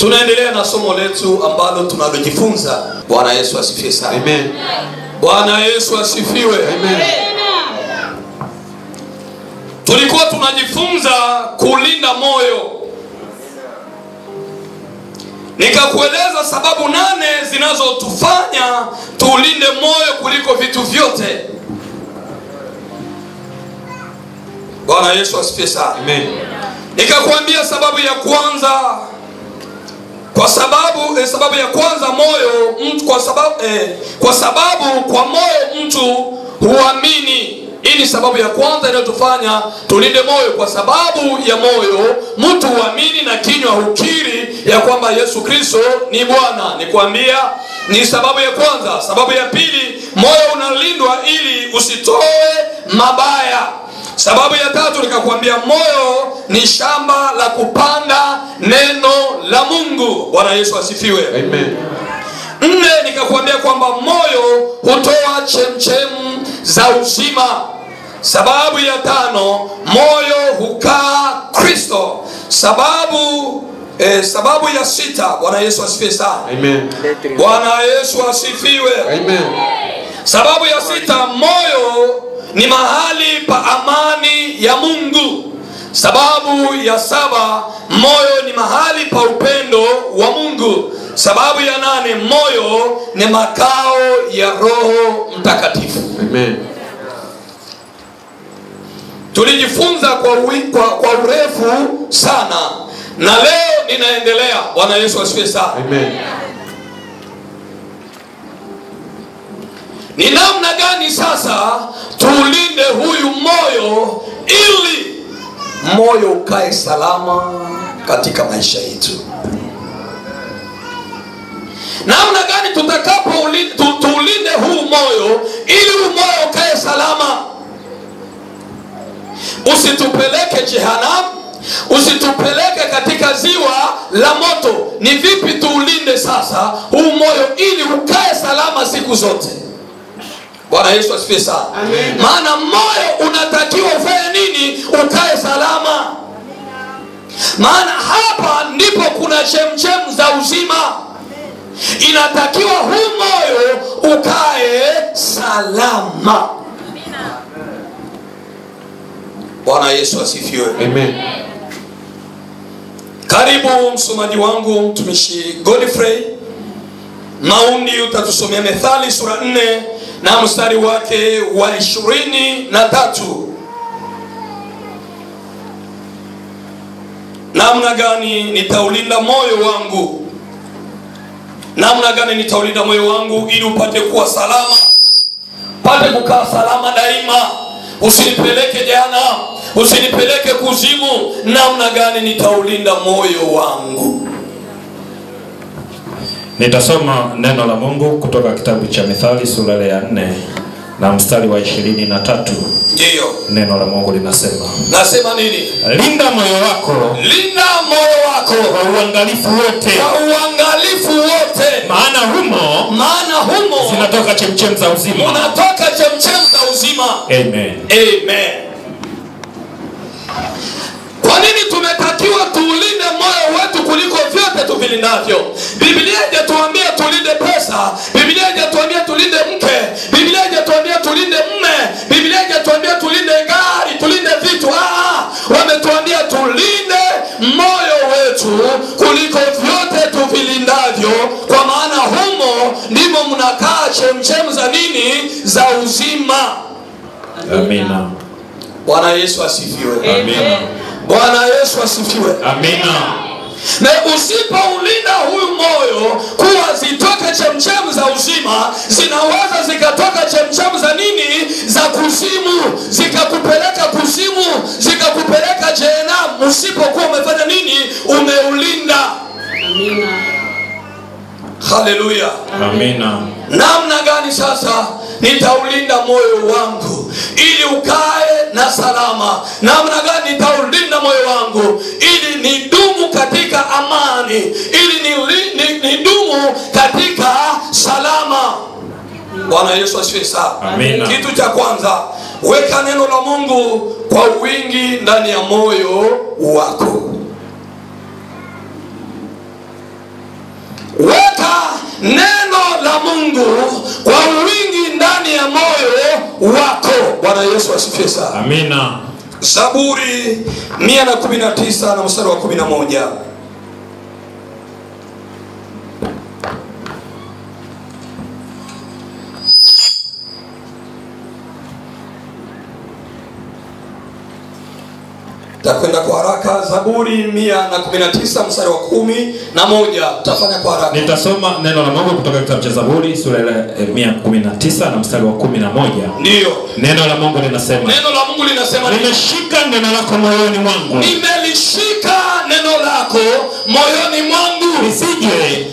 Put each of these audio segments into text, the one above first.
Tunaendelea na somo letu ambalo tunalojifunza. Bwana Yesu asifiwe sana. Amen. Bwana Yesu asifiwe. Amen. Tulikuwa tunajifunza kulinda moyo. Nikakueleza sababu 8 zinazotufanya tulinde moyo kuliko vitu vyote. Bwana Yesu asifiwe sana. Amen. Nikakwambia sababu ya kwanza, sababu ya kwanza moyo mtu, kwa sababu kwa moyo mtu huamini. Hii ni sababu ya kwanza inayotufanya tulinde moyo. Kwa sababu ya moyo mtu huamini na kinywa hukiri ya kwamba Yesu Kristo ni Bwana. Nikwambia ni sababu ya kwanza. Sababu ya pili, moyo unalindwa ili usitoe mabaya. Sababu ya tatu nikakwambia moyo ni shamba la kupanda neno la Mungu. Bwana Yesu asifiwe. Amen. 4 nikakwambia kwamba moyo hutoa chemchemu za uzima. Sababu ya 5, moyo hukaa Kristo. Sababu ya 6, Bwana Yesu asifiwe sana. Amen. Bwana Yesu asifiwe. Amen. Sababu ya 6, moyo ni mahali pa amani ya Mungu. Sababu ya 7, moyo ni mahali pa upendo wa Mungu. Sababu ya 8, moyo ni makao ya Roho Mtakatifu. Amen. Tulijifunza kwa urefu sana na leo ninaendelea. Bwana Yesu asifiwe sana. Amen. Ni namna gani sasa tulinde huyu moyo ili moyo ukae salama katika maisha yetu? Namna gani tulinde huu moyo ili huu moyo ukae salama? Usitupeleke jehanamu, usitupeleke katika ziwa la moto. Ni vipi tuulinde sasa huu moyo ili ukae salama siku zote? Bwana Yesu asifiwe sana. Maana moyo unatakiwa ufanye nini? Ukae salama. Maana hapa ndipo kuna chemchemu za uzima. Inatakiwa huu moyo ukae salama. Bwana Yesu asifiwe. Amen. Karibu msomaji wangu mtumishi Godfrey Maundi, utatusomea Methali sura 4 na mstari wake wa 23. Namna gani nitaulinda moyo wangu? Namna gani nitaulinda moyo wangu ili upate kuwa salama, pate kukaa salama daima, usinipeleke jehanamu, usinipeleke kuzimu. Namna gani nitaulinda moyo wangu? Nitasoma neno la Mungu kutoka kitabu cha Methali sura ya 4 na mstari wa 23. Ndio. Neno la Mungu linasema. Nasema nini? Linda moyo wako. Linda moyo wako kwa uangalifu wote. Kwa uangalifu wote. Maana humo zinatoka chemchemu za uzima. Unatoka chemchemu za uzima. Amen. Amen. Kwa nini tumetakiwa tuulinde moyo wetu kuliko vyote tuvilindavyo? Biblia haijatuambia tulinde pesa, Biblia haijatuambia tulinde mke, Biblia haijatuambia tulinde mume, Biblia haijatuambia tulinde gari, tulinde vitu. Wametuambia tulinde moyo wetu kuliko vyote tuvilindavyo, kwa maana humo ndimo mnakaa chemchemu za nini? Za uzima. Amina. Bwana Yesu asifiwe. Amina. Bwana Yesu asifiwe. Amina. Na usipoulinda huyu moyo kuwa zitoke chemchemu za uzima, zinaweza zikatoka chemchemu za nini? Za kuzimu, zikakupeleka kuzimu, zikakupeleka jehanamu, usipokuwa umefanya nini? Umeulinda. Amina. Haleluya. Amina. Namna gani sasa nitaulinda moyo wangu ili ukae na salama? Namna gani nitaulinda moyo wangu ili nidumu katika amani, ili nidumu katika salama? Bwana Yesu asifiwe sana. Amina. Kitu cha kwanza, weka neno la Mungu kwa wingi ndani ya moyo wako. neno la Mungu kwa wingi ndani ya moyo wako. Bwana Yesu asifiwe sana. Amina. Zaburi 119 na mstari wa 11. Takwenda kwa haraka. Zaburi 119 mstari wa 11. Tafanya kwa haraka. Nitasoma neno la Mungu kutoka kitabu cha Zaburi sura ya 119 na mstari wa 11. Ndio. Neno la Mungu linasema. Neno la Mungu linasema, nimeshika neno lako moyoni mwangu. Nimelishika neno lako moyoni mwangu. Nisije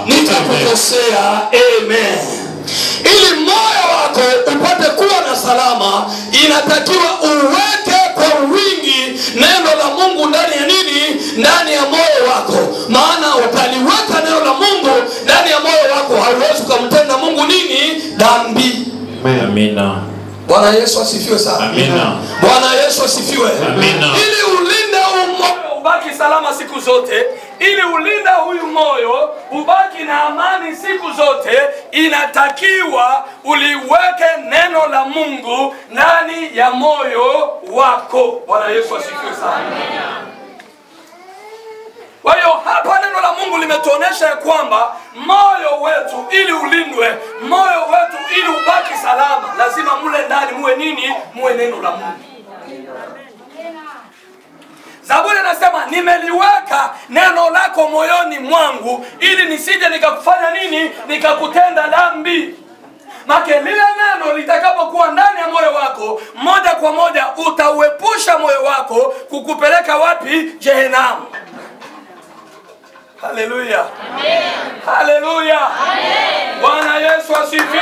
nitakukosea. Amen. Ili moyo wako upate kuwa na salama, inatakiwa uweke kwa wingi neno la Mungu ndani ya nini? Ndani ya moyo wako. Maana utaliweka neno la Mungu ndani ya moyo wako, hauwezi kumtenda Mungu nini? Dhambi. Amina. Bwana Yesu asifiwe sana. Amina. Bwana Yesu asifiwe. Amina. Ili ulinde moyo ubaki salama siku zote, ili ulinde huyu moyo ubaki na amani siku zote, inatakiwa uliweke neno la Mungu ndani ya moyo wako. Bwana Yesu asifiwe sana. Kwa hiyo hapa neno la Mungu limetuonesha kwamba moyo wetu ili ulindwe, moyo wetu ili ubaki salama, lazima mule ndani muwe nini? Muwe neno la Mungu. Zaburi anasema nimeliweka neno lako moyoni mwangu ili nisije nikakufanya nini? Nikakutenda dhambi. Make lile neno litakapokuwa ndani ya moyo wako, moja kwa moja utauepusha moyo wako kukupeleka wapi? Jehanamu. Haleluya. Amen. Haleluya. Amen. Bwana Yesu asifiwe.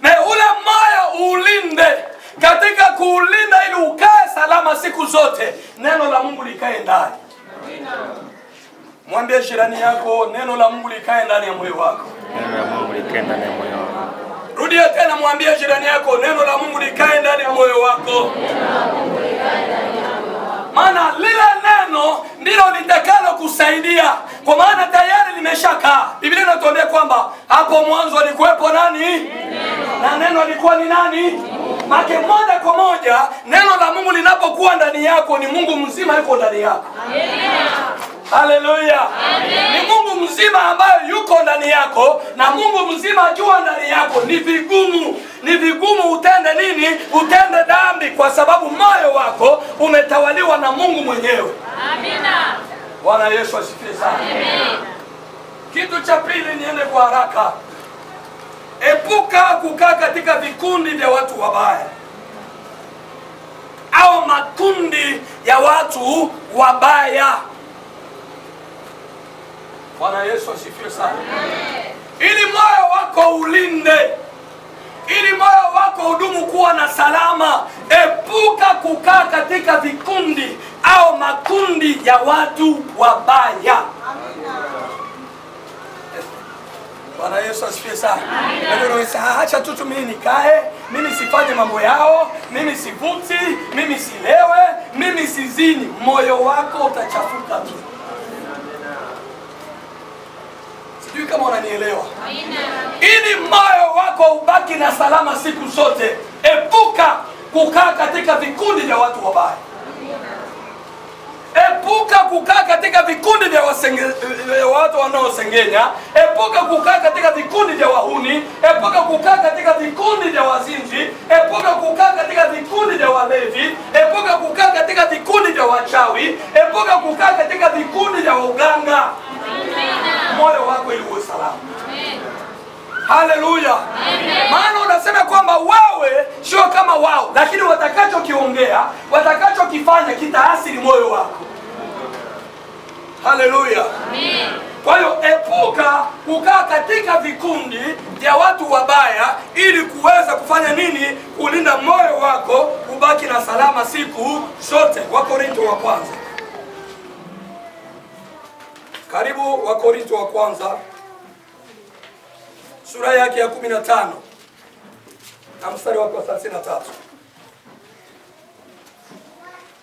Na ule moyo ulinde. Katika kuulinda ili ukae salama siku zote, neno la Mungu likae ndani. Mwambie jirani yako, neno la Mungu likae ndani ya moyo wako. Neno la Mungu likae ndani ya moyo wako. Rudia tena, mwambie jirani yako, neno la Mungu likae ndani ya moyo wako. Maana lile neno ndilo litakalo kusaidia, kwa maana tayari limeshakaa. Biblia inatuambia kwamba hapo mwanzo alikuwepo nani? Na neno alikuwa ni nani? Make moja kwa moja neno la Mungu linapokuwa ndani yako, ni Mungu mzima yuko ndani yako. Haleluya. Ni Mungu mzima ambaye yuko ndani yako, na Mungu mzima akiwa ndani yako ni vigumu utende nini? Utende dhambi, kwa sababu moyo wako umetawaliwa na Mungu mwenyewe. Amina. Bwana Yesu asifiwe sana. Amen. Kitu cha pili, niende kwa haraka. Epuka kukaa katika vikundi vya watu wabaya au makundi ya watu wabaya. Bwana Yesu asifiwe sana. Ili moyo wako ulinde, ili moyo wako udumu kuwa na salama, epuka kukaa katika vikundi au makundi ya watu wabaya. Bwana Yesu asifiwe sana. Ndio acha tu mimi nikae, mimi sifanye mambo yao, mimi sivuti, mimi silewe, mimi sizini. Moyo wako utachafuka tu. Sijui kama unanielewa. Ili moyo wako ubaki na salama siku zote, epuka kukaa katika vikundi vya watu wabaya. Epuka kukaa katika vikundi vya watu wanaosengenya. Epuka kukaa katika vikundi vya wahuni. Epuka kukaa katika vikundi vya wazinzi. Epuka kukaa katika vikundi vya walevi. Epuka kukaa katika vikundi vya wachawi. Epuka kukaa katika vikundi vya uganga. Moyo wako ili uwe salama. Haleluya. Maana unasema kwamba wewe sio kama wao, lakini watakachokiongea, watakachokifanya kitaathiri moyo wako. Haleluya. Kwa hiyo epuka kukaa katika vikundi vya watu wabaya ili kuweza kufanya nini? Kulinda moyo wako ubaki na salama siku zote. Wakorintho wa kwanza. Karibu Wakorintho wa kwanza, sura yake ya 15 na mstari wake wa 33.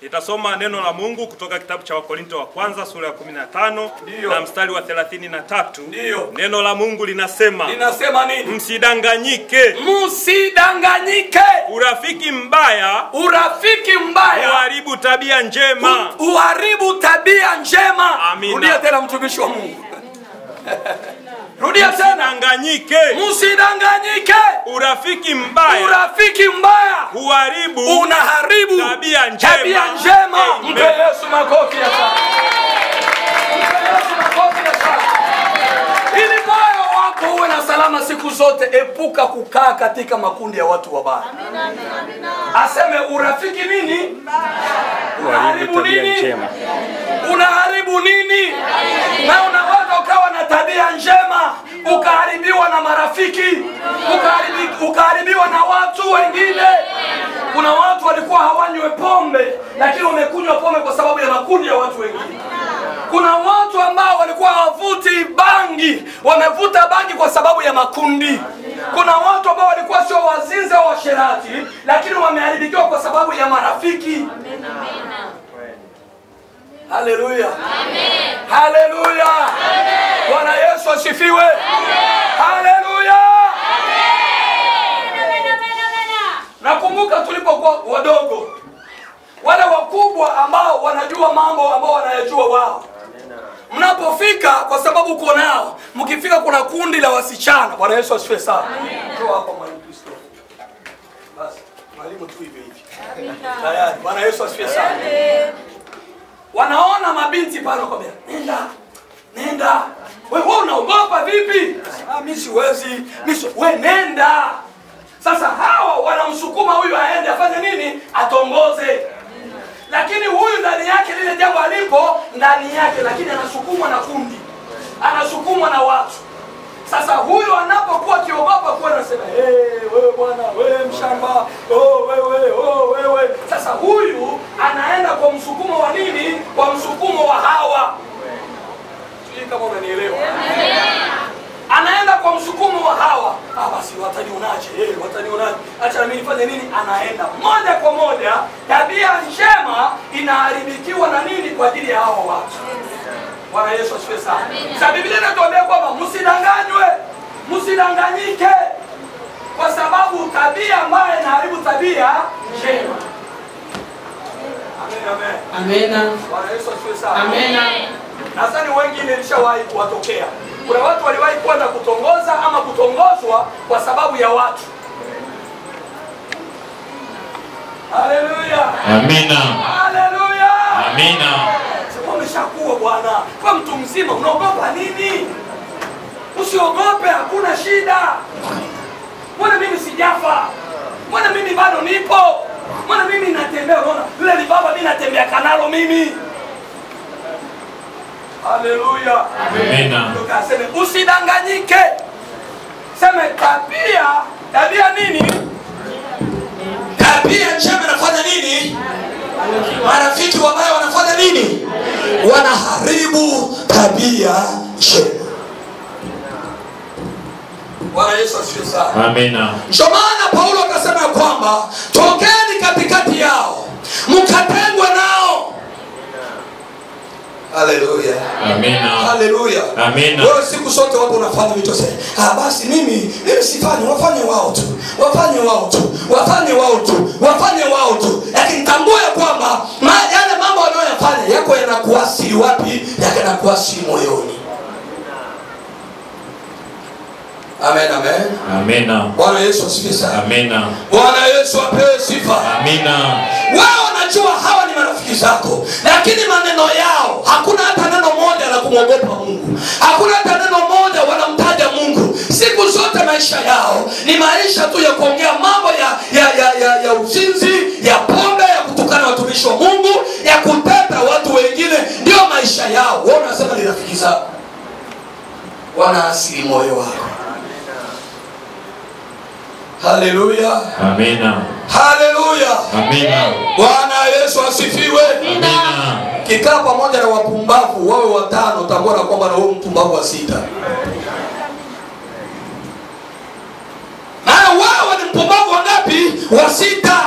Nitasoma neno la Mungu kutoka kitabu cha Wakorinto wa kwanza sura ya 15 na mstari wa 33. Neno la Mungu linasema nini? Msidanganyike. Msidanganyike. Urafiki mbaya uharibu tabia njema. Uharibu tabia njema. Amina. Rudia tena mtumishi wa Mungu. Rudia tena. Msidanganyike. Msidanganyike. Urafiki mbaya unaharibu tabia njema. Mpe Yesu makofi ya sana. Ili moyo wako uwe na salama siku zote, epuka kukaa katika makundi ya watu wabaya. Aseme urafiki nini? Unaharibu nini? Unaharibu nini? Na unaweza ukawa na tabia njema ukaharibiwa na marafiki, ukaharibiwa na watu wengine. Kuna watu walikuwa hawanywe pombe lakini wamekunywa pombe kwa sababu ya makundi ya watu wengine. Kuna watu ambao walikuwa hawavuti bangi, wamevuta bangi kwa sababu ya makundi. Kuna watu ambao walikuwa sio wazinzi au washerati lakini wameharibikiwa kwa sababu ya marafiki. Haleluya. Amen. Haleluya. Amen. Bwana Yesu asifiwe. Haleluya. Nakumbuka tulipokuwa wadogo, wale wakubwa ambao wanajua mambo ambao wanayajua wao, mnapofika kwa sababu uko nao, mkifika kuna kundi la wasichana. Bwana Yesu asifiwe sana. Toa hapa mwalimu Kristo. Basi mwalimu tu hivi hivi. Tayari. Bwana Yesu asifiwe sana. Wanaona mabinti pale kwa nenda. Wewe unaogopa vipi? Mimi siwezi. Wewe nenda. Sasa hawa wanamsukuma huyu aende afanye nini? Atongoze. Lakini huyu ndani yake lile jambo alipo ndani yake, lakini anasukumwa na kundi. Anasukumwa na watu. Sasa huyu anapokuwa kiogopa kwa anasema, wewe bwana, wewe mshamba, wewe. Sasa huyu anaenda kwa msukumo wa nini? Kwa msukumo wa hawa. Sijui kama unanielewa. Anaenda kwa msukumo wa hawa. Basi watanionaje? Watanionaje? Acha mimi nifanye nini? Anaenda moja kwa moja. Tabia njema inaharibikiwa na nini? Kwa ajili ya hawa watu. Bwana Yesu asifiwe sana. Sasa Biblia inatuambia kwamba msidanganywe, msidanganyike, kwa sababu tabia mbaya inaharibu tabia njema. Amina. Bwana Yesu asifiwe sana. Amina. Nadhani wengine ilishawahi kuwatokea. Kuna watu waliwahi kwenda kutongoza ama kutongozwa kwa sababu ya watu. Haleluya. Amina. Haleluya. Amina. Umeshakuwa bwana, kwa mtu mzima unaogopa nini? Usiogope, hakuna shida. Mbona mimi sijafa? Mbona mimi bado nipo? Mbona mimi natembea? Unaona yule ni baba, mimi natembea kanalo mimi. Haleluya. Amina. Tukaseme usidanganyike. Sema tabia nini? Tabia njema inafanya nini? Marafiki wabaya wanafanya nini? Wanaharibu tabia njema. Bwana Yesu asifiwe sana. Amina. Ndio maana Paulo akasema kwamba tokeni katikati yao, mkatengwe nao. Haleluya. Amina. Haleluya. Amina. Wewe siku zote watu wanafanya vitu sasa. Basi mimi sifanyi, wafanye wao tu. Wafanye wao tu. Wafanye wao tu. Wafanye wao tu. Lakini tambua kwamba yale mambo wanayofanya yako yanakuasili wapi? Yanakuasili moyoni. Amen, amen. Amina. Bwana Yesu asifiwe sana. Amina. Bwana Yesu apewe sifa. Amina. Wao wanajua hawa ni marafiki zako, lakini maneno yao hakuna hata neno moja la kumwogopa Mungu. Hakuna hata neno moja wanamtaja Mungu. Siku zote maisha yao ni maisha tu ya kuongea mambo ya uzinzi, ya pombe, ya kutukana watumishi wa Mungu, ya kuteta watu wengine. Ndio maisha yao. Wao wanasema ni rafiki zao. Wana asili moyo wako. Haleluya. Amina. Haleluya. Amina. Bwana Yesu asifiwe. Amina. Kikaa pamoja na wapumbavu wawe watano, utakuwa na kwamba na wewe mpumbavu wa sita. Na wewe ni mpumbavu wangapi? Wa sita.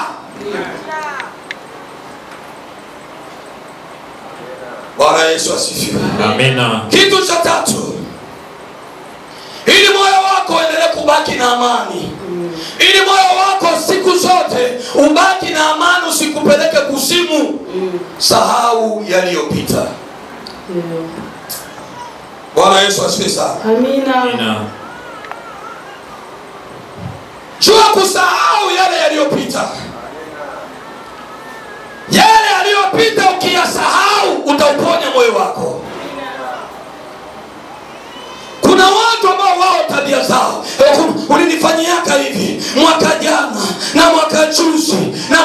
Bwana Yesu asifiwe. Amina. Kitu cha tatu, ili moyo wako uendelee kubaki na amani, ili moyo wako siku zote ubaki na amani, usikupeleke kuzimu, sahau yaliyopita. Bwana Yesu asifiwe sana. Amina. Jua kusahau yale yaliyopita. Yale yaliyopita ukiyasahau utauponya moyo wako. Kuna watu ambao wao tabia zao, ulinifanyia hivi mwaka jana na mwaka juzi na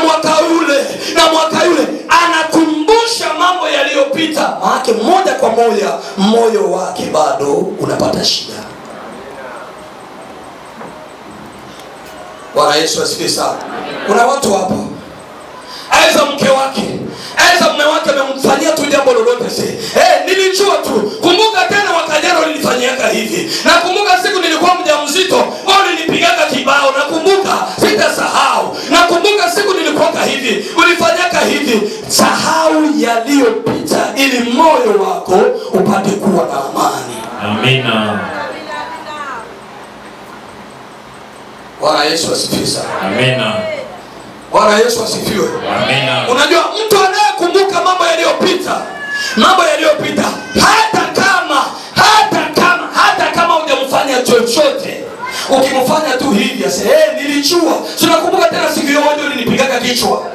mwaka yule, anakumbusha mambo yaliyopita, maana moja kwa moja moyo wake bado unapata shida. Bwana Yesu asifiwe sana. Kuna watu hapo, aidha mke wake, aidha mume wake amemfanyia tu jambo lolote, nilijua tu, kumbuka tena mwaka jana ulinifanyia hivi, na kumbuka siku nilikuwa mjamzito wewe ulinipigaga kibao, na kumbuka sitasahau, na kumbuka siku nilikuwa hivi ulifanyaka hivi. Sahau yaliyopita ili moyo wako upate kuwa na amani. Amina. Bwana Yesu asifiwe sana. Amina. Bwana Yesu asifiwe. Amina. Unajua mtu anayekumbuka mambo yaliyopita, hata kama hujamfanya chochote, ukimfanya tu hivi nilijua, tunakumbuka tena siku hiyo moja ulinipigaga kichwa.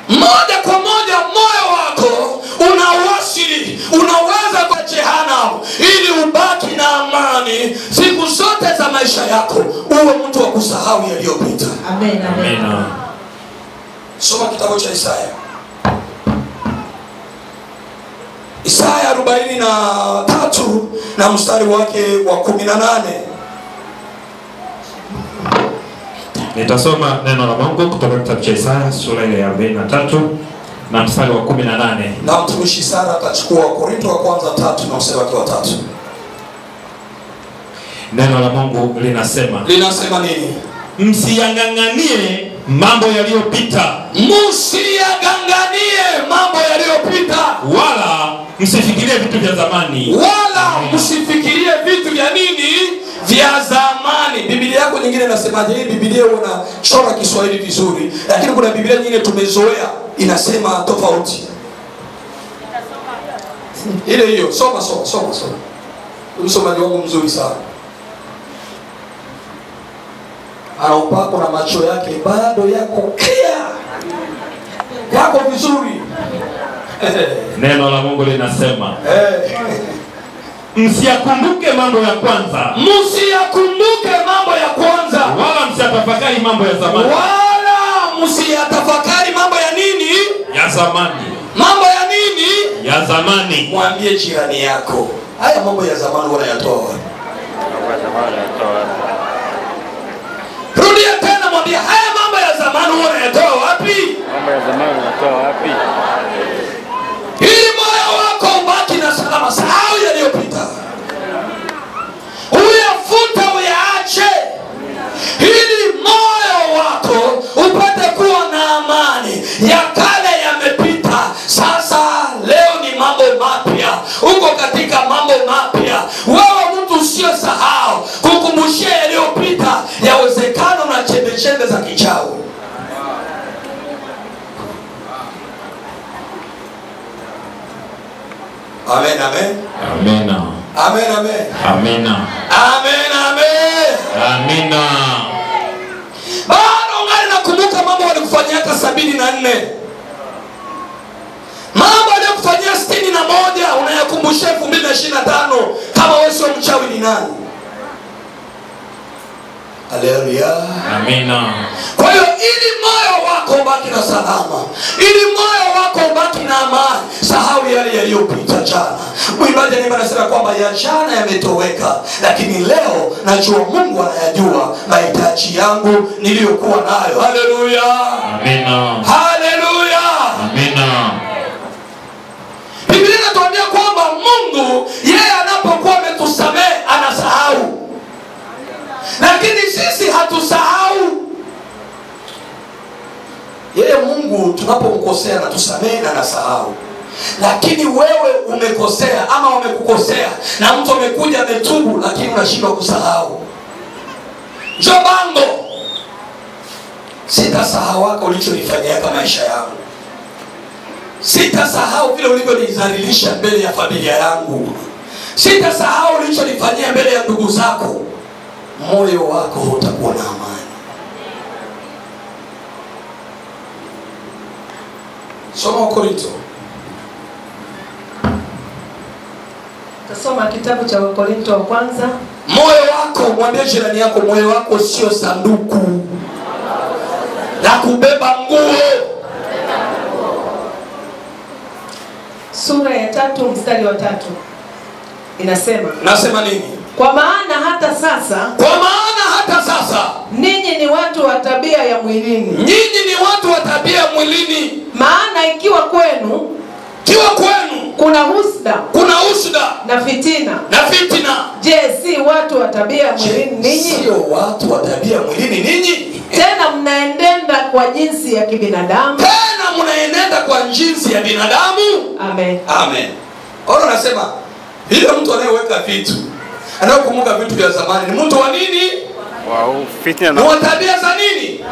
Moja kwa moja moyo wako unaweza kwa jehanamu, ili ubaki na amani siku zote za maisha yako, uwe mtu wa kusahau yaliyopita. Amina. Soma kitabu cha Isaya 43 na mstari wake wa 18. Nitasoma neno la Mungu kutoka kitabu cha Isaya sura ya 43 na mstari wa 18. Na mtumishi Sara atachukua Korinto wa kwanza 3 na mstari wake wa 3. Neno la Mungu linasema nini? Msiyang'ang'anie mambo yaliyopita. Wala msifikirie vitu vya zamani. Msifikirie vitu vya nini? Vya zamani. Biblia yako nyingine inasemaje? Hii Biblia unachora Kiswahili vizuri, lakini kuna Biblia nyingine tumezoea inasema tofauti. Ile hiyo soma. Msomaji wangu mzuri sana. Anaupako na macho yake bado yako clear, yako vizuri. Neno la Mungu linasema msiyakumbuke mambo ya kwanza. Wala msiyatafakari mambo ya zamani. Ya nini? Ya zamani. Mambo ya nini? Ya zamani. Mwambie jirani yako, haya mambo ya zamani wanayatoa. Rudia tena, mwambie haya mambo ya zamani wanayatoa wapi? Ili moyo wako ubaki na salama, sahau yaliyopita. Uyafuta, uyaache, ili moyo wako upate kuwa na amani. Ya kale yamepita, sasa leo ni mambo mapya. Uko katika mambo mapya. Wewe mtu usiyosahau kukumbushia yaliyopita, yawezekano na chembe za kichawi. Amen. Bado ungali nakumbuka mambo walikufanyia 74. Mambo aliyokufanyia 61 unayakumbusha 2025. Kama wewe sio mchawi ni nani? Haleluya. Amina. Kwa hiyo ili moyo wako ubaki na salama, ili moyo wako ubaki na amani, sahau yale yaliyopita jana. Mwimbaji anasema kwamba ya jana yametoweka, lakini leo najua Mungu anayajua mahitaji yangu niliyokuwa nayo. Haleluya. Amina. Haleluya. Amina. Biblia inatuambia kwamba Mungu yeye anapokuwa ametusamehe anasahau, lakini sisi hatusahau. yeye Mungu tunapomkosea na tusamehe na nasahau. Lakini wewe umekosea ama wamekukosea na mtu amekuja ametubu, lakini unashindwa kusahau. Jobango, sitasahau wako ulichonifanyia kwa maisha yangu. Sitasahau vile ulivyonidhalilisha mbele ya familia yangu. Sitasahau ulichonifanyia mbele ya ndugu zako. Moyo wako utakuwa na amani. Soma Wakorintho. Tasoma kitabu cha Wakorintho wa kwanza. Moyo wako, mwambie jirani yako, moyo wako sio sanduku la kubeba nguo. Sura ya 3 mstari wa 3 inasema, nasema nini? Kwa maana hata sasa ninyi ni watu wa tabia ya mwilini. Nyinyi ni watu wa tabia ya mwilini. Maana ikiwa kwenu kuna husda na fitina. Je, si watu wa tabia ya mwilini ninyi? Sio watu wa tabia ya mwilini ninyi? Tena mnaenenda kwa jinsi ya kibinadamu. Amen. Amen. Ona nasema ile mtu anayeweka vitu, anayekumbuka vitu vya zamani ni mtu wa nini? Wow, fitina na tabia za nini?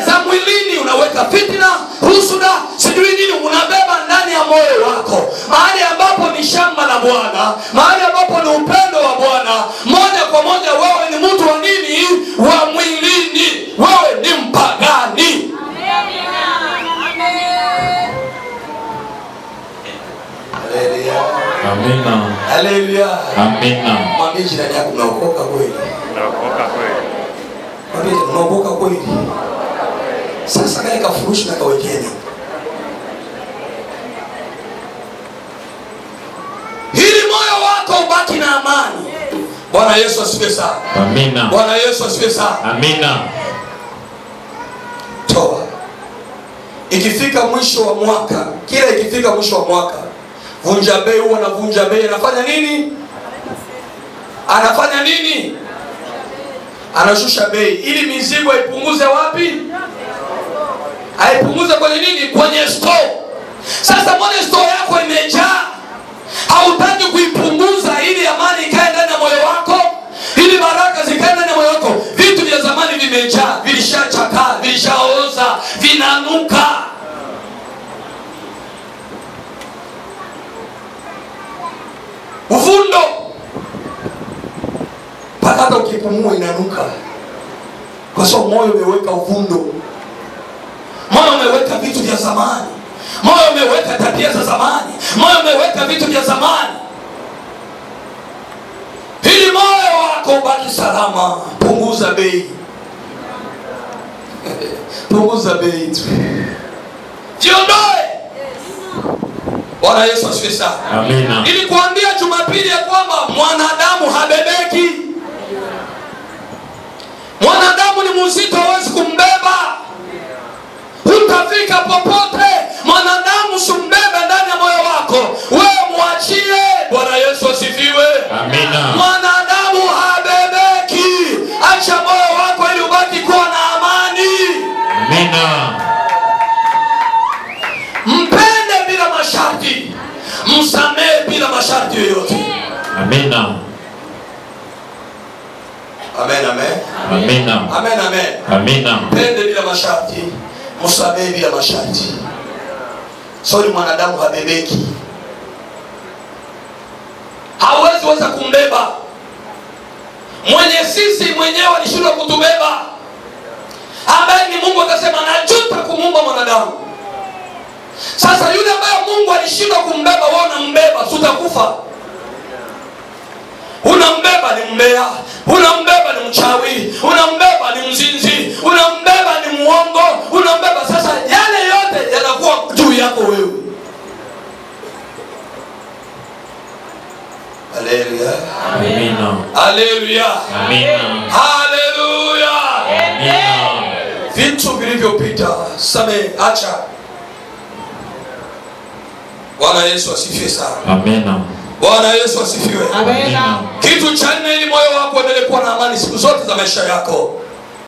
Za mwilini. Unaweka fitina, husuda, sijui nini, unabeba ndani ya moyo wako. Mahali ambapo ni shamba la Bwana, mahali ambapo ni upendo wa Bwana, moja kwa moja wewe ni mtu wa nini? Wa mwilini. Wewe ni mpagani. Amina. Haleluya. Amina. Mwambie jirani yako, unaokoka kweli? unaokoka kweli? Mwambie unaokoka kweli? Sasa kale kafurushi na kawekeni. Hili moyo wako ubaki na amani. Bwana Yesu asifiwe sana. Amina. Bwana Yesu asifiwe sana. Amina. Toa. Ikifika mwisho wa mwaka, kila ikifika mwisho wa mwaka, vunja bei huwa na vunja bei anafanya nini? Anafanya nini? Anashusha bei ili mizigo ipunguze wapi? Aipunguze kwenye nini? Kwenye store. Sasa mwenye store yako imejaa, hautaki kuipunguza ili amani ikae ndani ya moyo wako, ili baraka zikae ndani ya moyo wako. Vitu vya zamani vimejaa, vilishachakaa, vilishaoza, vinanuka. Uvundo, mpaka hata ukipumua inanuka, kwa sababu moyo umeweka uvundo. Moyo umeweka vitu vya zamani. Moyo umeweka tabia za zamani. Moyo umeweka vitu vya zamani. Ili moyo wako ubaki salama, punguza bei. Punguza bei tu. Jiondoe. Bwana Yesu asifiwe sana. Amina. Ili kuambia Jumapili ya kwamba mwanadamu habebeki. Mwanadamu ni mzito, hawezi kumbeba. Utafika popote. Mwanadamu usimbebe ndani ya moyo wako. Wewe muachie. Bwana Yesu asifiwe. Amina. Mwanadamu habebeki. Acha moyo wako ili ubaki kuwa na amani. Amina. Mpende bila masharti. Msamehe bila masharti yoyote. Amina. Amen, amen. Amina. Amen, amen. Amina. Mpende bila masharti. Msamehe bila masharti. Sori, mwanadamu habebeki. Hawezi weza kumbeba. Mwenye sisi mwenyewe alishindwa kutubeba, ambaye ni Mungu akasema najuta kumuumba mwanadamu. Sasa yule ambaye Mungu alishindwa kumbeba, wewe unambeba, utakufa. Unambeba ni mbea, unambeba ni mchawi, unambeba ni mzinzi, unambeba ni muongo, unambeba. Sasa yale yote yanakuwa juu yako wewe. Haleluya. Amina. Haleluya. Amina. Haleluya. Amina. Vitu vilivyopita samehe, acha. Bwana Yesu asifiwe sana. Amina. Bwana Yesu asifiwe. Amina. Kitu cha nne, ili moyo wako uendelee kuwa na amani siku zote za maisha yako,